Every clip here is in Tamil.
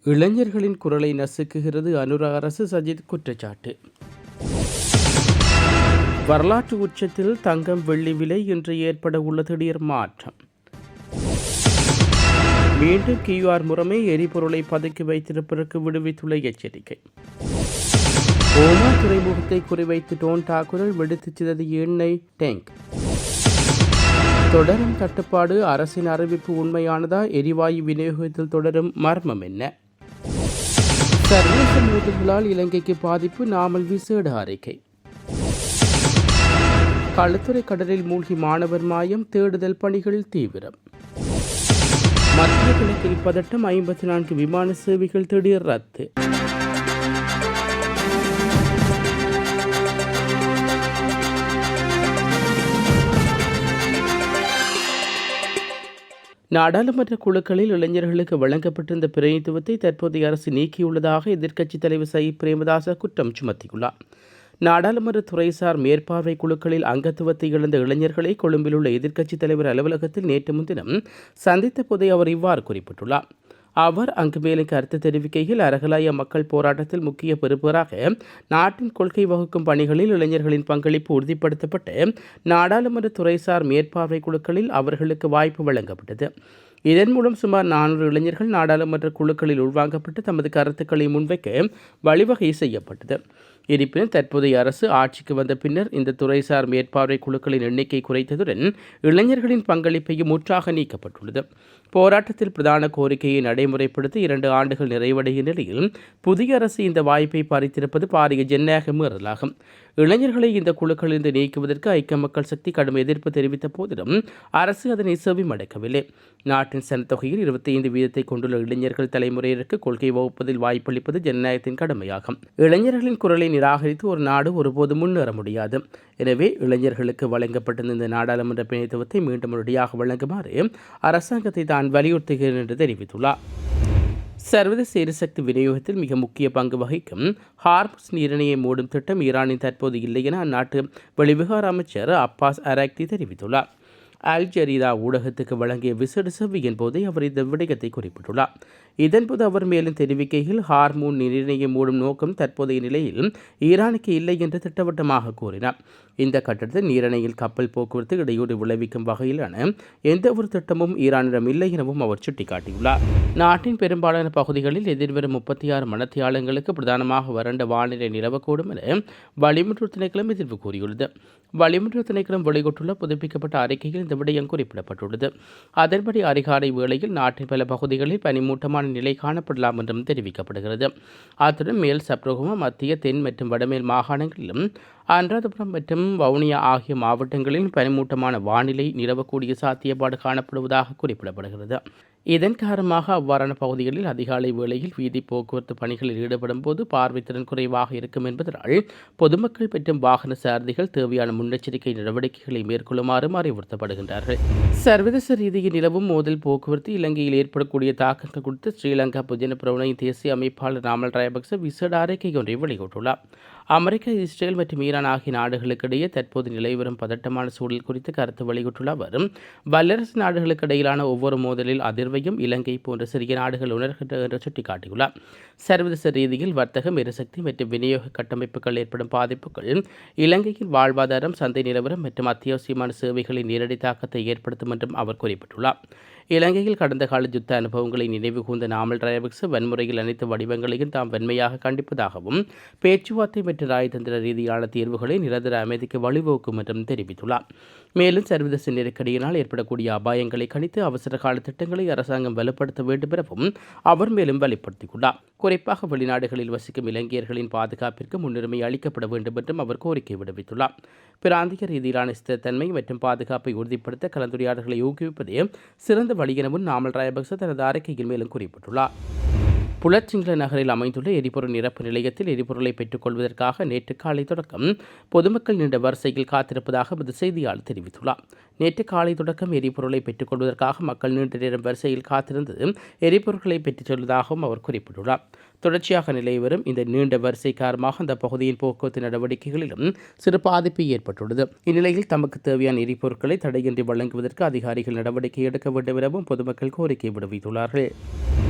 இளைஞர்களின் குரலை நசுக்குகிறது அனுர அரசு, சஜித் குற்றச்சாட்டு. வரலாற்று உச்சத்தில் தங்கம் வெள்ளி விலை இன்று ஏற்பட உள்ள திடீர் மாற்றம். மீண்டும் QR முறைமை எரிபொருளை பதுக்கி வைத்திருப்பதற்கு விடுவித்துள்ள எச்சரிக்கை. ஓமா துறைமுகத்தை குறிவைத்து டோன் தாக்குதல், வெடித்துச் சிதறிய எண்ணெய் டேங்க். தொடரும் தட்டுப்பாடு, அரசின் அறிவிப்பு உண்மையானதா? எரிவாயு விநியோகத்தில் தொடரும் மர்மம் என்ன? சர்வதேச மோதல்களால் இலங்கைக்கு பாதிப்பு, நாமல் விசேட அறிக்கை. களுத்துறை கடலில் மூழ்கி மாணவர் மாயம், தேடுதல் பணிகள் தீவிரம். மத்திய கிழக்கில் பதட்டம், 54 விமான சேவைகள் திடீர் ரத்து. நாடாளுமன்ற குழுக்களில் இளைஞர்களுக்கு வழங்கப்பட்டிருந்த பிரதிநிதித்துவத்தை தற்போதைய அரசு நீக்கியுள்ளதாக எதிர்க்கட்சித் தலைவர் சயித் பிரேமதாச குற்றம் சுமத்தியுள்ளார். நாடாளுமன்ற துறைசார் மேற்பார்வை குழுக்களில் அங்கத்துவத்தை இழந்த இளைஞர்களை கொழும்பில் உள்ள எதிர்க்கட்சித் தலைவர் அலுவலகத்தில் நேற்று முன்தினம் சந்தித்த போதே அவர் இவ்வாறு குறிப்பிட்டுள்ளார். அவர் அங்கு மேலும் கருத்து தெரிவிக்கையில், அரகலாய மக்கள் போராட்டத்தில் முக்கிய பெறுபவராக நாட்டின் கொள்கை வகுக்கும் பணிகளில் இளைஞர்களின் பங்களிப்பு உறுதிப்படுத்தப்பட்டு நாடாளுமன்ற துறைசார் மேற்பார்வை குழுக்களில் அவர்களுக்கு வாய்ப்பு வழங்கப்பட்டது. இதன் மூலம் சுமார் 400 இளைஞர்கள் நாடாளுமன்ற குழுக்களில் உள்வாங்கப்பட்டு தமது கருத்துக்களை முன்வைக்க வழிவகை செய்யப்பட்டது. இருப்பினும் தற்போதைய அரசு ஆட்சிக்கு வந்த பின்னர் இந்த துறைசார் மேற்பார்வை குழுக்களின் எண்ணிக்கை குறைத்ததுடன் இளைஞர்களின் பங்களிப்பையும் முற்றாக நீக்கப்பட்டுள்ளது. போராட்டத்தில் பிரதான கோரிக்கையை நடைமுறைப்படுத்தி 2 ஆண்டுகள் நிறைவடையும் நிலையில் புதிய அரசு இந்த வாய்ப்பை பறித்திருப்பது பாரிய ஜனநாயக மீறலாகும். இளைஞர்களை இந்த குழுக்களிலிருந்து நீக்குவதற்கு ஐக்கிய மக்கள் சக்தி கடும் எதிர்ப்பு தெரிவித்த போதிலும் அரசு அதனை செவிமடுக்கவில்லை. நாட்டின் சனத்தொகையில் 25% கொண்டுள்ள இளைஞர்கள் தலைமுறையிற்கு கொள்கை வகுப்பதில் வாய்ப்பளிப்பது ஜனநாயகத்தின் கடமையாகும். இளைஞர்களின் குரலை நிராகரித்து ஒரு நாடு ஒருபோது முன்னேற முடியாது. எனவே இளைஞர்களுக்கு வழங்கப்பட்டிருந்த இந்த நாடாளுமன்ற பிரதிநிதித்துவத்தை மீண்டும் உடனடியாக வழங்குமாறு அரசாங்கத்தை தான் வலியுறுத்துகிறேன் என்று தெரிவித்துள்ளார். சர்வதேச எரிசக்தி விநியோகத்தில் மிக முக்கிய பங்கு வகிக்கும் ஹார்முஸ் நீரிணையை மூடும் திட்டம் ஈரானின் தற்போது இல்லை என அந்நாட்டு வெளிவிவகார அமைச்சர் அப்பாஸ் அராக்தி தெரிவித்துள்ளார். அல் ஜரீதா ஊடகத்துக்கு வழங்கிய விசேட செவ்வியின் போதே அவர் இந்த விடயத்தை குறிப்பிட்டுள்ளார். இதன்போது அவர் மேலும் தெரிவிக்கையில், ஹார்மூன் நீரிணையை மூடும் நோக்கம் தற்போதைய நிலையில் ஈரானுக்கு இல்லை என்று திட்டவட்டமாக கூறினார். இந்த கட்டத்தில் நீரிணையில் கப்பல் போக்குவரத்து இடையூறு விளைவிக்கும் வகையிலான எந்த ஒரு திட்டமும் ஈரானிடம் இல்லை எனவும் அவர் சுட்டிக்காட்டியுள்ளார். நாட்டின் பெரும்பாலான பகுதிகளில் எதிர்வரும் 36 மணித்தியாலங்களுக்கு பிரதானமாக வறண்ட வானிலை நிலவக்கூடும் என வளிமண்டல திணைக்களம் எதிர்ப்பு கூறியுள்ளது. வளிமண்டல திணைக்களம் வெளியிட்டுள்ள புதுப்பிக்கப்பட்ட அறிக்கையில் இந்த விடயம் குறிப்பிடப்பட்டுள்ளது. அதன்படி அதிகாலை வேளையில் நாட்டின் பல பகுதிகளில் பனிமூட்டமான நிலை காணப்படலாம் என்றும் தெரிவிக்கப்படுகிறது. அத்துடன் மேல் சப்ரகம, மத்திய, தென் மற்றும் வடமேல் மாகாணங்களிலும் அனுராதபுரம் மற்றும் வவுனியா ஆகிய மாவட்டங்களில் பனிமூட்டமான வானிலை நிலவக்கூடிய சாத்தியப்பாடு காணப்படுவதாக குறிப்பிடப்படுகிறது. இதன் காரணமாக அவ்வாறான பகுதிகளில் அதிகாலை வேளையில் வீதி போக்குவரத்து பணிகளில் ஈடுபடும் போது பார்வைத்திறன் குறைவாக இருக்கும் என்பதனால் பொதுமக்கள் மற்றும் வாகன சாரதிகள் தேவையான முன்னெச்சரிக்கை நடவடிக்கைகளை மேற்கொள்ளுமாறும் அறிவுறுத்தப்படுகின்றார்கள். சர்வதேச ரீதியில் நிலவும் மோதல் போக்குவரத்து இலங்கையில் ஏற்படக்கூடிய தாக்கங்கள் குறித்து ஸ்ரீலங்கா பொதுஜன பிரமுனையின் தேசிய அமைப்பாளர் நாமல் ராயபக்ச விசேட அறிக்கை ஒன்றை வெளியிட்டுள்ளார். அமெரிக்கா, இஸ்ரேல் மற்றும் ஈரான் ஆகிய நாடுகளுக்கிடையே தற்போது நிலைவரும் பதட்டமான சூழல் குறித்து கருத்து வெளியிட்டுள்ள அவர், வல்லரசு நாடுகளுக்கு இடையிலான ஒவ்வொரு மோதலில் அதிர்வையும் இலங்கை போன்ற சிறிய நாடுகள் உணர்கின்றன என்று சுட்டிக்காட்டியுள்ளார். சர்வதேச ரீதியில் வர்த்தகம், எரிசக்தி மற்றும் விநியோக கட்டமைப்புகள் ஏற்படும் பாதிப்புகள் இலங்கையின் வாழ்வாதாரம், சந்தை நிலவரம் மற்றும் அத்தியாவசியமான சேவைகளின் நேரடி தாக்கத்தை ஏற்படுத்தும் என்றும் அவர் குறிப்பிட்டுள்ளார். இலங்கையில் கடந்த கால யுத்த அனுபவங்களை நினைவு கூர்ந்த நாமல் ராயபக்ச வன்முறையில் அனைத்து வடிவங்களையும் தாம் வன்மையாக கண்டிப்பதாகவும் பேச்சுவார்த்தை மற்றும் ராஜதந்திர ரீதியான தீர்வுகளை நிரந்தர அமைதிக்கு வழிவகுக்கும் என்றும் தெரிவித்துள்ளார். மேலும் சர்வதேச நெருக்கடியினால் ஏற்படக்கூடிய அபாயங்களை கணித்து அவசர கால திட்டங்களை அரசாங்கம் வலுப்படுத்த வேண்டும் எனவும் அவர் மேலும் வலியுறுத்தியுள்ளார். குறிப்பாக வெளிநாடுகளில் வசிக்கும் இலங்கையர்களின் பாதுகாப்பிற்கு முன்னுரிமை அளிக்கப்பட வேண்டும் என்றும் அவர் கோரிக்கை விடுவித்துள்ளார். பிராந்திய ரீதியிலான ஸ்திரத்தன்மை மற்றும் பாதுகாப்பை உறுதிப்படுத்த கலந்துரையாடல்களை ஊக்குவிப்பதே சிறந்த வழி எனவும் நாமல் ராயபக்ச தனது அறிக்கையில் மேலும் குறிப்பிட்டுள்ளார். புலச்சிங்கள நகரில் அமைந்துள்ள எரிபொருள் நிரப்பு நிலையத்தில் எரிபொருளை பெற்றுக் கொள்வதற்காக நேற்று காலை தொடக்கம் பொதுமக்கள் நீண்ட வரிசையில் காத்திருப்பதாக செய்தியாளர் தெரிவித்துள்ளார். நேற்று காலை தொடக்கம் எரிபொருளை பெற்றுக் கொள்வதற்காக மக்கள் நீண்ட நேரம் வரிசையில் காத்திருந்து எரிபொருட்களை பெற்றுச் செல்வதாகவும் அவர் குறிப்பிட்டுள்ளார். தொடர்ச்சியாக நிலை வரும் இந்த நீண்ட வரிசை காரணமாக அந்த பகுதியின் போக்குவரத்து நடவடிக்கைகளிலும் சிறு பாதிப்பு ஏற்பட்டுள்ளது. இந்நிலையில் தமக்கு தேவையான எரிபொருட்களை தடையின்றி வழங்குவதற்கு அதிகாரிகள் நடவடிக்கை எடுக்க வேண்டும் எனவும் பொதுமக்கள் கோரிக்கை விடுவித்துள்ளார்கள்.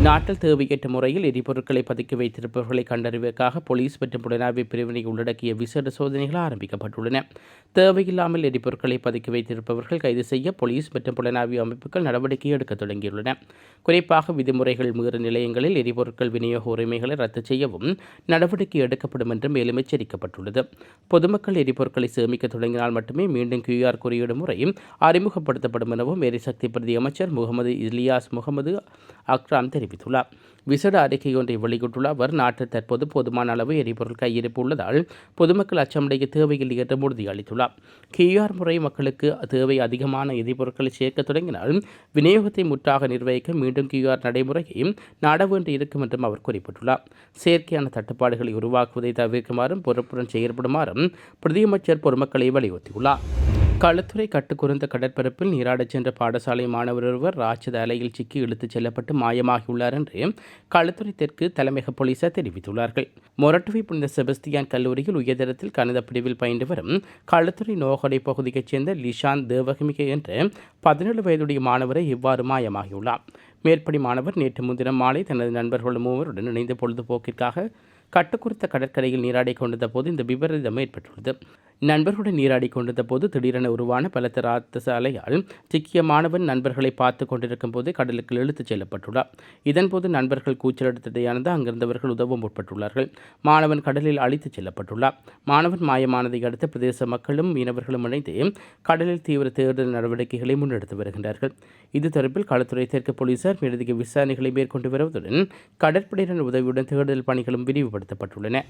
நாட்டில் தேவையற்ற முறையில் எரிபொருட்களை பதுக்கி வைத்திருப்பவர்களை கண்டறிவதற்காக போலீஸ் மற்றும் புலனாய்வு பிரிவினை உள்ளடக்கிய விசேட சோதனைகள் ஆரம்பிக்கப்பட்டுள்ளன. தேவையில்லாமல் எரிபொருட்களை பதுக்கி வைத்திருப்பவர்கள் கைது செய்ய போலீஸ் மற்றும் புலனாய்வு அமைப்புகள் நடவடிக்கை எடுக்க தொடங்கியுள்ளன. குறிப்பாக விதிமுறைகள் மீறும் நிலையங்களில் எரிபொருட்கள் விநியோக உரிமைகளை ரத்து செய்யவும் நடவடிக்கை எடுக்கப்படும் என்று மேலும் எச்சரிக்கப்பட்டுள்ளது. பொதுமக்கள் எரிபொருட்களை சேமிக்க தொடங்கினால் மட்டுமே மீண்டும் QR குறியீடு முறை அறிமுகப்படுத்தப்படும் எனவும் எரிசக்தி பிரதி அமைச்சர் முகமது இலியாஸ் முகமது அக்ராம் தெரிவித்துள்ளார். விசேட அறிக்கை ஒன்றை வெளியிட்டுள்ள அவர், நாட்டில் தற்போது போதுமான அளவு எரிபொருள் கையிருப்பு உள்ளதால் பொதுமக்கள் அச்சமடைய தேவையில்லை என்று உறுதியளித்துள்ளார். QR முறை மக்களுக்கு தேவை அதிகமான எரிபொருட்களை சேர்க்க தொடங்கினால் விநியோகத்தை முற்றாக நிர்வகிக்க மீண்டும் QR நடைமுறையை நாட வேண்டி இருக்கும் என்றும் அவர் குறிப்பிட்டுள்ளார். செயற்கையான தட்டுப்பாடுகளை உருவாக்குவதை தவிர்க்குமாறும் பொறுப்புடன் செயல்படுமாறும் பிரதியமைச்சர் பொதுமக்களை வலியுறுத்தியுள்ளார். களுத்துறை கட்டுக்குறைந்த கடற்பரப்பில் நீராடச் சென்ற பாடசாலை மாணவர் ஒருவர் ராட்சத அலையில் சிக்கி இழுத்துச் செல்லப்பட்டு மாயமாகியுள்ளார் என்று களுத்துறை தெற்கு தலைமையக போலீசார் தெரிவித்துள்ளார்கள். மொரட்டுவை புனித செபஸ்தியான் கல்லூரியில் உயர்தரத்தில் கணித பிரிவில் பயின்று வரும் களுத்துறை நோகடை பகுதியைச் சேர்ந்த லிஷாந்த் தேவகமிகை என்ற 17 வயதுடைய மாணவரை இவ்வாறு மாயமாகியுள்ளார். மேற்படி மாணவர் நேற்று முன்தினம் மாலை தனது நண்பர்கள் மூவருடன் இணைந்த பொழுதுபோக்கிற்காக கட்டுக்குறித்த கடற்கரையில் நீராடி கொண்டிருந்த போது இந்த விபரீதம் ஏற்பட்டுள்ளது. நண்பர்களுடன் நீராடி கொண்டிருந்த போது திடீரென உருவான பலத்த ராட்சத அலையால் சிக்கிய மாணவன் நண்பர்களை பார்த்து கொண்டிருக்கும் போது கடலுக்கு இழுத்துச் செல்லப்பட்டுள்ளார். இதன்போது நண்பர்கள் கூச்சல் எடுத்ததையானது அங்கிருந்தவர்கள் உதவ முற்பட்டுள்ளார்கள். மாணவன் கடலில் அழித்துச் செல்லப்பட்டுள்ளார். மாணவன் மாயமானதை அடுத்து பிரதேச மக்களும் மீனவர்களும் இணைந்து கடலில் தீவிர தேடுதல் நடவடிக்கைகளை முன்னெடுத்து வருகின்றார்கள். இது தொடர்பில் களுத்துறை தெற்கு போலீசார் மேலதிக விசாரணைகளை மேற்கொண்டு வருவதுடன் கடற்படையினர் உதவியுடன் தேடுதல் பணிகளும் விரிவுபடுத்தப்பட்டுள்ளன.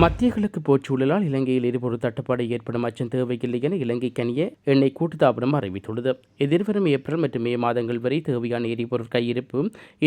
மத்திய கிழக்கு போர்ச்சூழலால் இலங்கையில் எரிபொருள் தட்டுப்பாடு ஏற்படும் அச்சம் தேவையில்லை என இலங்கை கனிய எண்ணெய் கூட்டுத்தாபனம் அறிவித்துள்ளது. எதிர்வரும் ஏப்ரல் மற்றும் மே மாதங்கள் வரை தேவையான எரிபொருள் கையிருப்பு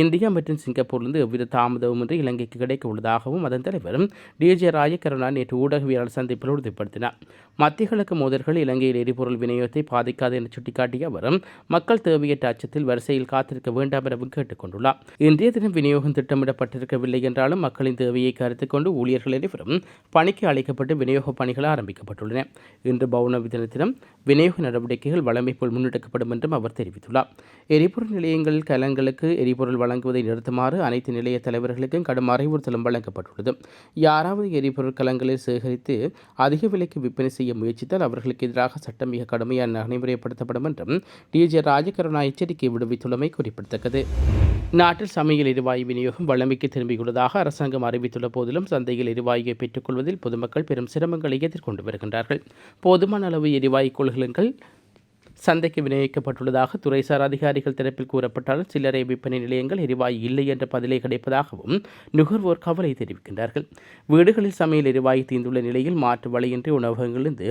இந்தியா மற்றும் சிங்கப்பூரிலிருந்து எவ்வித தாமதமுமின்றி இலங்கைக்கு கிடைக்க உள்ளதாகவும் அதன் தலைவர் DJ ராஜகருணா நேற்று ஊடகவியலாளர் சந்திப்பில் உறுதிப்படுத்தினார். மத்திய கிழக்கு மோதல்கள் இலங்கையில் எரிபொருள் விநியோகத்தை பாதிக்காது என சுட்டிக்காட்டிய அவர் மக்கள் தேவையற்ற அச்சத்தில் வரிசையில் காத்திருக்க வேண்டாம் எனவும் கேட்டுக் கொண்டுள்ளார். இன்றைய தினம் விநியோகம் திட்டமிடப்பட்டிருக்கவில்லை என்றாலும் மக்களின் தேவையை கருத்தில் கொண்டு ஊழியர்கள் அனைவரும் பணிக்கு அழைக்கப்பட்டு விநியோக பணிகள் ஆரம்பிக்கப்பட்டுள்ளன. இன்று பௌர்ணமி தினத்திலும் விநியோக நடவடிக்கைகள் வழமை போல் முன்னெடுக்கப்படும் என்றும் அவர் தெரிவித்துள்ளார். எரிபொருள் நிலையங்கள் கலங்களுக்கு எரிபொருள் வழங்குவதை நிறுத்துமாறு அனைத்து நிலைய தலைவர்களுக்கும் கடும் அறிவுறுத்தலும் வழங்கப்பட்டுள்ளது. யாராவது எரிபொருள் கலங்களில் சேகரித்து அதிக விலைக்கு விற்பனை செய்ய முயற்சித்தால் அவர்களுக்கு எதிராக சட்டம் மிக கடுமையான நடைமுறைப்படுத்தப்படும் என்றும் DJ ராஜகருணா எச்சரிக்கை விடுவித்துள்ளமை குறிப்பிடத்தக்கது. நாட்டில் சமையல் எரிவாயு விநியோகம் வழமைக்கு திரும்பியுள்ளதாக அரசாங்கம் அறிவித்துள்ள போதிலும் சந்தையில் எரிவாயுவை பெற்றுக்கொள்வதில் பொதுமக்கள் பெரும் சிரமங்களை எதிர்கொண்டு வருகின்றார்கள். போதுமான அளவு எரிவாயு கொள்கலன்கள் சந்தைக்கு விநியோகிக்கப்பட்டுள்ளதாக துறைசார் அதிகாரிகள் தரப்பில் கூறப்பட்டாலும் சில்லறை விற்பனை நிலையங்கள் எரிவாயு இல்லை என்ற பதிலை கிடைப்பதாகவும் நுகர்வோர் கவலை தெரிவிக்கின்றார்கள். வீடுகளில் சமையல் எரிவாயு தீர்ந்துள்ள நிலையில் மாற்று வழியின்றி உணவகங்களிலிருந்து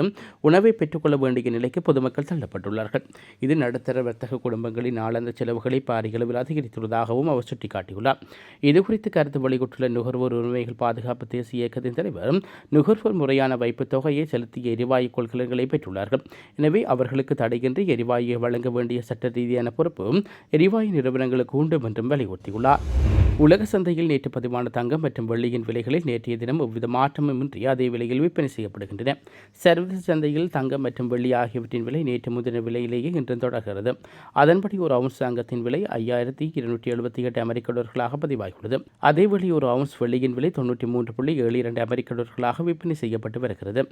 உணவை பெற்றுக்கொள்ள வேண்டிய நிலைக்கு பொதுமக்கள் தள்ளப்பட்டுள்ளார்கள். இது நடுத்தர வர்த்தக குடும்பங்களின் நாளாந்த செலவுகளை பாரிய அளவில் அதிகரித்துள்ளதாகவும் அவர் சுட்டிக்காட்டியுள்ளார். இதுகுறித்து கருத்து வெளியிட்டுள்ள நுகர்வோர் உரிமைகள் பாதுகாப்பு தேசிய இயக்கத்தின் தலைவர், நுகர்வோர் முறையான வைப்பு தொகையை செலுத்திய எரிவாயு கொள்கலன்களை பெற்றுள்ளார்கள். எனவே அவர்களுக்கு தடையின்றி எரிவாயுவை வழங்க வேண்டிய சட்ட ரீதியான பொறுப்பு எரிவாயு நிறுவனங்களுக்கு உண்டு என்றும் வலியுறுத்தியுள்ளார். உலக சந்தையில் நேற்று பதிவான தங்கம் மற்றும் வெள்ளியின் விலைகளில் நேற்றைய தினம் எவ்வித மாற்றமுமின்றி அதே விலையில் விற்பனை செய்யப்படுகின்றன. சர்வதேச சந்தையில் தங்கம் மற்றும் வெள்ளி ஆகியவற்றின் விலை நேற்று முன்தின விலையிலேயே இன்று தொடர்கிறது. அதன்படி ஒரு அவுன்ஸ் தங்கத்தின் விலை 5278 அமெரிக்க டாலர்களாக பதிவாகியுள்ளது. அதேவேளை ஒரு அவுன்ஸ் வெள்ளியின் விலை 93.72 அமெரிக்க டாலர்களாக விற்பனை செய்யப்பட்டு வருகிறது.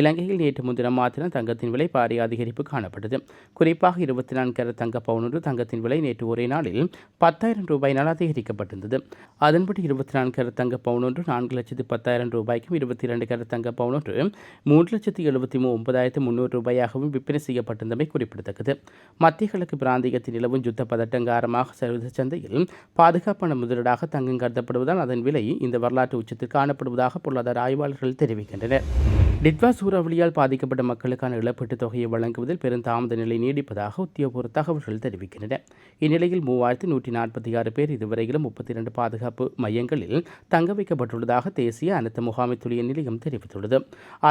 இலங்கையில் நேற்று முன்தினம் மாத்திரம் தங்கத்தின் விலை பாரிய அதிகரிப்பு காணப்பட்டது. குறிப்பாக 24 கேரட் தங்க பவுன் தங்கத்தின் விலை நேற்று ஒரே நாளில் 10,000 ரூபாயினால் அதிகரிக்கப்பட்டிருந்தது. அதன்படி 24 கேரட் தங்க பவுன் 4,10,000 ரூபாய்க்கும் 22 கேரட் தங்க பவுன் 3,79,300 ரூபாயாகவும் விற்பனை செய்யப்பட்டிருந்தமை குறிப்பிடத்தக்கது. மத்திய கிழக்கு பிராந்தியத்தில் நிலவும் யுத்த பதட்டம் காரணமாக சர்வதேச சந்தையில் பாதுகாப்பான முதலீடாக தங்கம் கருதப்படுவதால் அதன் விலை இந்த வரலாற்று உச்சத்தில் காணப்படுவதாக பொருளாதார ஆய்வாளர்கள் தெரிவிக்கின்றனர். டிட்வா சூறாவளியால் பாதிக்கப்பட்ட மக்களுக்கான இழப்பீட்டுத் தொகையை வழங்குவதில் பெரும் தாமத நிலை நீடிப்பதாக உத்தியோகபூர்வ தகவல்கள் தெரிவிக்கின்றன. இந்நிலையில் 3146 பேர் இதுவரையிலும் 32 பாதுகாப்பு மையங்களில் தங்க வைக்கப்பட்டுள்ளதாக தேசிய அனர்த்த முகாமைத்துவ நிலையம் தெரிவித்துள்ளது.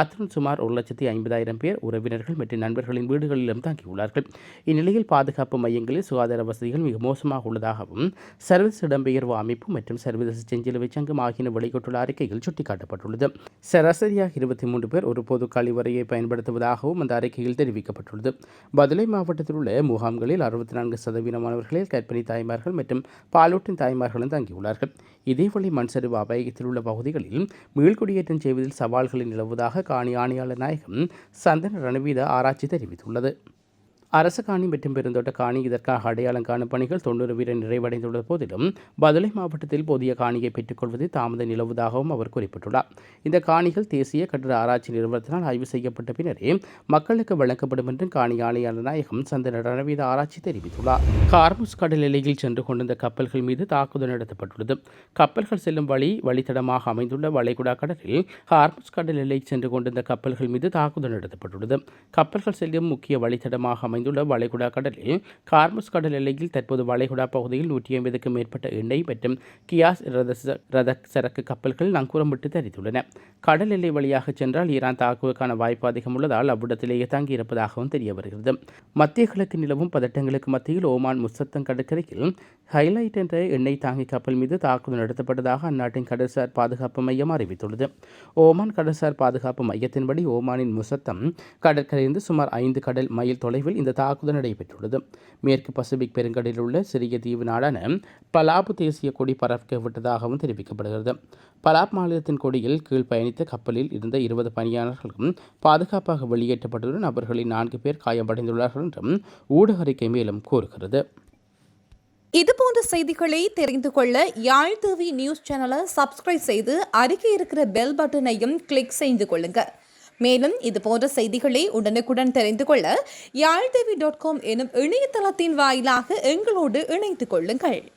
அத்துடன் சுமார் 1,50,000 பேர் உறவினர்கள் மற்றும் நண்பர்களின் வீடுகளிலும் தங்கியுள்ளார்கள். இந்நிலையில் பாதுகாப்பு மையங்களில் சுகாதார வசதிகள் மிக மோசமாக உள்ளதாகவும் சர்வதேச இடம்பெயர்வு அமைப்பு மற்றும் சர்வதேச செஞ்சிலுவை சங்கம் ஆகியன வெளியிட்டுள்ள அறிக்கையில் சுட்டிக்காட்டப்பட்டுள்ளது. சராசரியாக 23 பேர் ஒரு பொது கழிவறையை பயன்படுத்துவதாகவும் அந்த அறிக்கையில் தெரிவிக்கப்பட்டுள்ளது. பதுளை மாவட்டத்தில் உள்ள முகாம்களில் 64% மாணவர்களில் கர்ப்பிணி தாய்மார்கள் மற்றும் பாலூட்டின் தாய்மார்களும் தங்கியுள்ளார்கள். இதேவேளை மண்சரிவு அபாயத்தில் உள்ள பகுதிகளில் மீள்குடியேற்றம் செய்வதில் சவால்கள் நிலவுவதாக காணி ஆணையாளர் நாயகம் சந்தன ரணவீத ஆராய்ச்சி தெரிவித்துள்ளது. அரசு காணி மற்றும் பெருந்தோட்ட காணி இதற்காக அடையாளம் காணும் பணிகள் 90 வீதம் நிறைவடைந்துள்ள போதிலும் பதுளை மாவட்டத்தில் புதிய காணியை பெற்றுக்கொள்வது தாமத நிலவுவதாகவும் அவர் குறிப்பிட்டுள்ளார். இந்த காணிகள் தேசிய கட்டட ஆராய்ச்சி நிறுவனத்தினால் ஆய்வு செய்யப்பட்ட பின்னரே மக்களுக்கு வழங்கப்படும் என்றும் காணி ஆணையாளர் நாயகம் சந்தன ரணவீத ஆராய்ச்சி தெரிவித்துள்ளார். ஹார்முஸ் கடல் எல்லையில் சென்று கொண்டிருந்த கப்பல்கள் மீது தாக்குதல் நடத்தப்பட்டுள்ளது. கப்பல்கள் செல்லும் வழித்தடமாக அமைந்துள்ள வளைகுடா கடலில் ஹார்முஸ் கடல் எல்லையில் சென்று கொண்டிருந்த கப்பல்கள் மீது தாக்குதல் நடத்தப்பட்டுள்ளது. கப்பல்கள் செல்லும் முக்கிய வழித்தடமாக அமைந்துள்ள வளைகுடா கடலில் ஹார்முஸ் கடல் எல்லையில் தற்போது வளைகுடா பகுதியில் 150க்கும் மேற்பட்ட எண்ணெய் மற்றும் கியாஸ் ரத சரக்கு கப்பல்கள் நங்கூரமிட்டு தரித்துள்ளன. கடல் எல்லை வழியாக சென்றால் ஈரான் தாக்குவதற்கான வாய்ப்பு அதிகம் உள்ளதால் அவ்விடத்திலேயே தங்கியிருப்பதாகவும் தெரிய வருகிறது. மத்திய கிழக்கு நிலவும் பதட்டங்களுக்கு மத்தியில் ஓமான் முசத்தம் கடற்கரையில் ஹைலைட் என்ற எண்ணெய் தாங்கி கப்பல் மீது தாக்குதல் நடத்தப்பட்டதாக அந்நாட்டின் கடற்சார் பாதுகாப்பு மையம் அறிவித்துள்ளது. ஓமான் கடற்சார் பாதுகாப்பு மையத்தின்படி ஓமானின் முசத்தம் கடற்கரையிலிருந்து சுமார் 5 கடல் மைல் தொலைவில் இந்த தாக்குதல் நடைபெற்றுள்ளது. மேற்கு பசிபிக் பெருங்கடலில் உள்ள சிறிய தீவு நாடான பலாப் தேசிய கொடி பறக்க விட்டதாகவும் தெரிவிக்கப்படுகிறது. பலாப் மாநிலத்தின் கொடியில் கீழ் பயணித்த கப்பலில் இருந்த 20 பணியாளர்களும் பாதுகாப்பாக வெளியேற்றப்பட்டுள்ளனர். அவர்களில் 4 பேர் காயமடைந்துள்ளார்கள் என்றும் ஊடக அறிக்கை மேலும் கூறுகிறது. இதுபோன்ற செய்திகளை தெரிந்து கொள்ள யாழ் டிவி நியூஸ் சேனலை சப்ஸ்கிரைப் செய்து அருகே இருக்கிற பெல் பட்டனையும் கிளிக் செய்து கொள்ளுங்க. மேலும் இதுபோன்ற செய்திகளை உடனுக்குடன் தெரிந்து கொள்ள யாழ்தேவி.com எனும் இணையதளத்தின் வாயிலாக எங்களோடு இணைந்து கொள்ளுங்கள்.